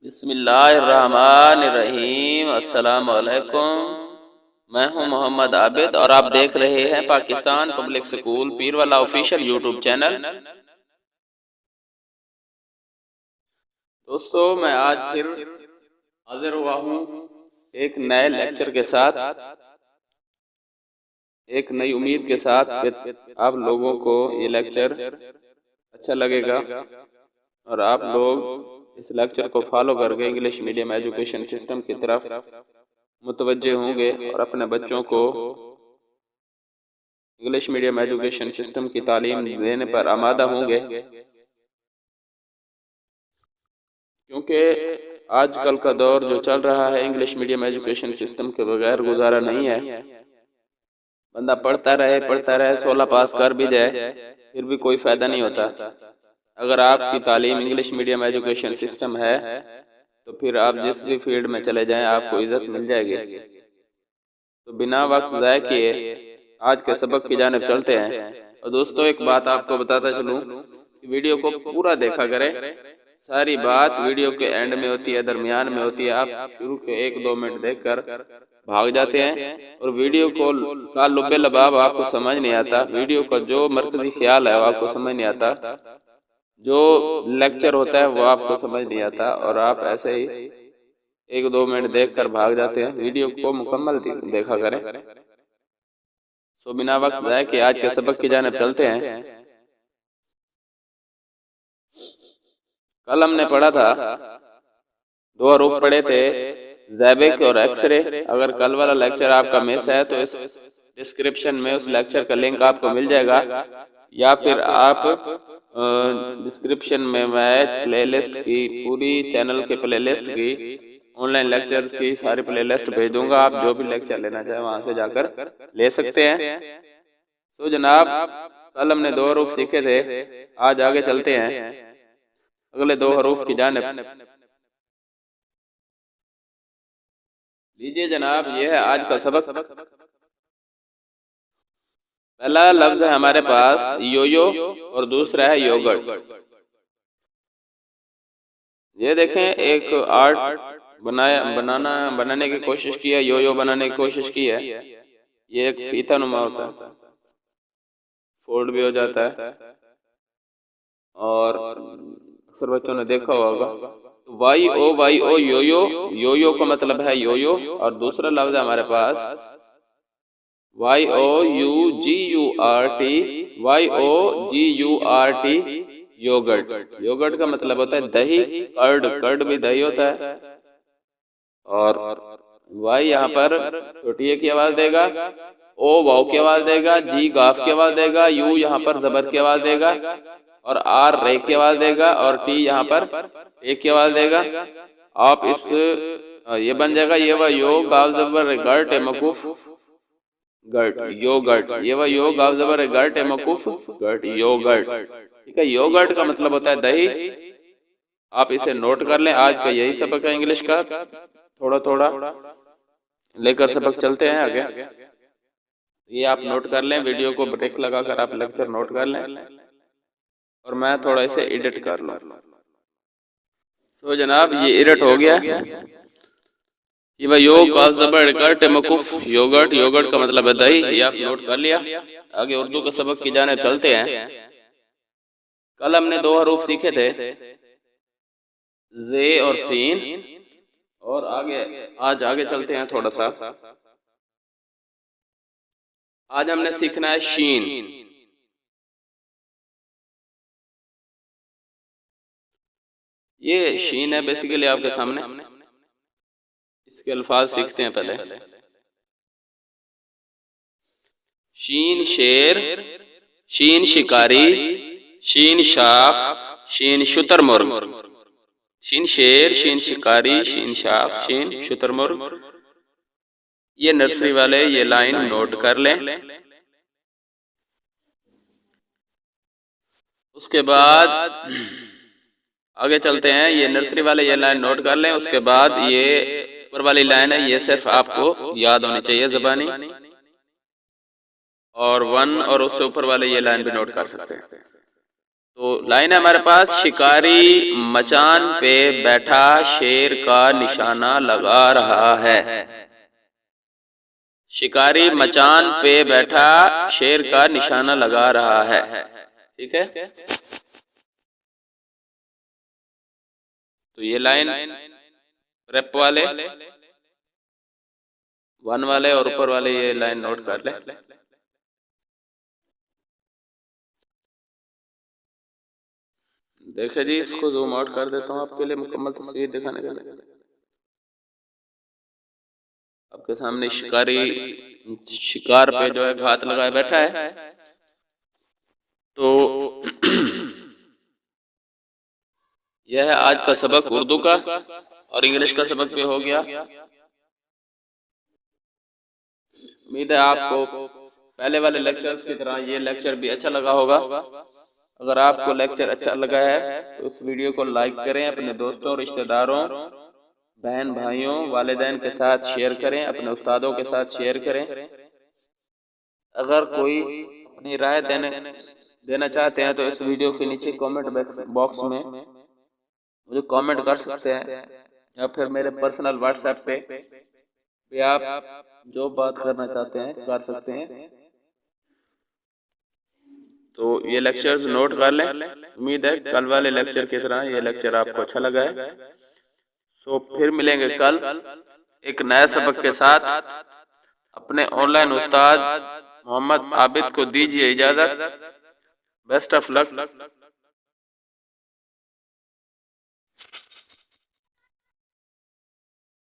बिस्मिल्लाहिर्रहमानिर्रहीम। अस्सलाम वालेकुम। मैं हूं मोहम्मद आबिद और आप देख रहे हैं Pakistan public school Pirwala official YouTube channel. दोस्तों, मैं आज फिर हाजिर हुआ हूं एक नए लेक्चर के साथ, एक नई उम्मीद के साथ कि आप लोगों को ये लेक्चर अच्छा लगेगा और आप लोग इस लेक्चर को फॉलो करके इंग्लिश मीडियम एजुकेशन सिस्टम की तरफ मुतवज्जे होंगे और अपने बच्चों को इंग्लिश मीडियम एजुकेशन सिस्टम की तालीम देने पर आमादा होंगे, क्योंकि आजकल का दौर जो चल रहा है इंग्लिश मीडियम एजुकेशन सिस्टम के बगैर गुजारा नहीं है। बंदा पढ़ता रहे 16 पास कर भी जाए फिर भी कोई फायदा नहीं होता। अगर आपकी तालीम इंग्लिश मीडियम एजुकेशन सिस्टम है तो फिर आप जिस भी फील्ड में चले जाएं आपको इज्जत मिल जाएगी। तो बिना वक्त ज़ाय किए आज के सबक की जानिब चलते हैं। और दोस्तों, एक बात आपको बताता चलूं कि वीडियो को पूरा देखा करें। सारी बात वीडियो के एंड में होती है, दरमियान में होती है। आप शुरू के 1-2 मिनट देखकर भाग जाते हैं और वीडियो को का लुब्बे लबाब आपको समझ नहीं आता। वीडियो का जो मरकजी ख्याल है वो आपको समझ नहीं आता, जो लेक्चर होता है वो आपको समझ नहीं आता और आप ऐसे ही 1-2 मिनट देखकर भाग जाते हैं। वीडियो को मुकम्मल देखा करें। सो बिना वक्त ज़ाय के आज के सबक की जानिब चलते हैं। कल हमने पढ़ा था, 2 हरूफ पढ़े थे, ज़ैबिक और एक्सरे। अगर कल वाला लेक्चर आपका मिस है तो इस डिस्क्रिप्शन में उस लेक्चर का लिंक आपको मिल जाएगा, या फिर आप डिस्क्रिप्शन में मैं प्लेलिस्ट की पूरी चैनल के प्लेलिस्ट की ऑनलाइन लेक्चर की सारी प्लेलिस्ट भेज दूंगा। आप जो भी लेक्चर लेना चाहें वहां से जाकर ले सकते हैं। तो जनाब, कल हमने 2 हरूफ सीखे थे, आज आगे चलते हैं अगले 2 हरूफ की जानिब। लीजिए जनाब, ये है आज का सबक। पहला लफ्ज है हमारे पास योयो और दूसरा है योगर्ट। ये देखें, एक आर्ट बनाने की कोशिश की है, योयो बनाने की कोशिश की है। ये एक फीता नुमा होता है, फोल्ड भी हो जाता है और अक्सर बच्चों ने देखा होगा। तो वाई ओ योयो, योयो का मतलब है योयो। और दूसरा लफ्ज है हमारे पास YOUGURT, योगर्ट। योगर्ट का मतलब होता है दही। कर्ड भी दही होता है। और वाई यहाँ पर छोटी ए की आवाज देगा, ओ वाव की आवाज देगा, जी गाफ की आवाज देगा, यू यहाँ पर जबर की आवाज देगा और आर रे की आवाज देगा और टी यहाँ पर ए की आवाज देगा। आप इस ये बन जाएगा ये व योग गाफ जबर गर्ट ए मकूफ गर्ट, योगर्ट। ये व योग गाफ जबर गर्ट ए मकूफ गर्ट, योगर्ट। ठीक है, योगर्ट का मतलब होता है दही। आप इसे नोट कर लें। आज का यही सबक है इंग्लिश का, थोड़ा थोड़ा लेकर सबक चलते हैं आगे। ये आप नोट कर लें, वीडियो को ब्रेक लगाकर आप लेक्चर नोट कर लें और मैं थोड़ा इसे एडिट कर लूं। सो जनाब, ये एडिट हो गया। ये भाई योग का जबर गर्ट मकुफ योगर्ट, योगर्ट का मतलब है दही। ये आप नोट कर लिया। आगे उर्दू के सबक की जाने चलते हैं। कल हमने 2 हरूफ सीखे थे, जे और सीन, और आज आगे चलते हैं थोड़ा सा। आज हमने सीखना है शीन। ये शीन है बेसिकली आपके सामने। इसके अल्फाज सीखते हैं पहले। शीन शेर, शीन शिकारी, शीन शाख, शीन शुतुरमुर्ग। शीन शेर, शीन शिकारी, शीन शाख, शीन शुतुरमुर्ग। ये नर्सरी वाले ये लाइन नोट कर लें। उसके बाद आगे चलते हैं। ये नर्सरी वाले ये लाइन नोट कर लें। उसके बाद ये ऊपर वाली लाइन है, ये सिर्फ आपको याद होनी चाहिए ज़बानी। और 1 और उससे ऊपर वाले ये लाइन भी नोट कर सकते हैं। तो लाइन है हमारे पास, शिकारी मचान पे बैठा शेर का निशाना लगा रहा है। शिकारी मचान पे बैठा शेर का निशाना लगा रहा है। ठीक है, तो ये लाइन रेप वाले, वन वाले और ऊपर वाले ये लाइन नोट कर ले। देखिए जी, इसको जूम आउट कर देता हूँ आपके लिए मुकम्मल तस्वीर दिखाने के लिए। आपके सामने शिकारी शिकार पे जो है घात लगाए बैठा है। तो यह है आज का सबक उर्दू का, और इंग्लिश का सबक भी हो गया। उम्मीद है आपको पहले वाले लेक्चर्स की तरह ये लेक्चर भी अच्छा लगा होगा। अगर आपको लेक्चर अच्छा लगा है तो इस वीडियो को लाइक करें, अपने दोस्तों, रिश्तेदारों, बहन भाइयों, वालिदैन के साथ शेयर करें, अपने उस्तादों के साथ शेयर करें। अगर कोई अपनी राय देना चाहते हैं तो इस वीडियो के नीचे कमेंट बॉक्स में मुझे कमेंट कर सकते हैं, या फिर मेरे पर्सनल व्हाट्सएप पे भी आप जो बात करना चाहते हैं कर सकते हैं। तो ये लेक्चर्स नोट कर लें। उम्मीद है कल वाले लेक्चर की तरह ये लेक्चर आपको अच्छा लगा है। सो फिर मिलेंगे कल एक नए सबक के साथ। अपने ऑनलाइन उस्ताद मोहम्मद आबिद को दीजिए इजाजत। Best of luck.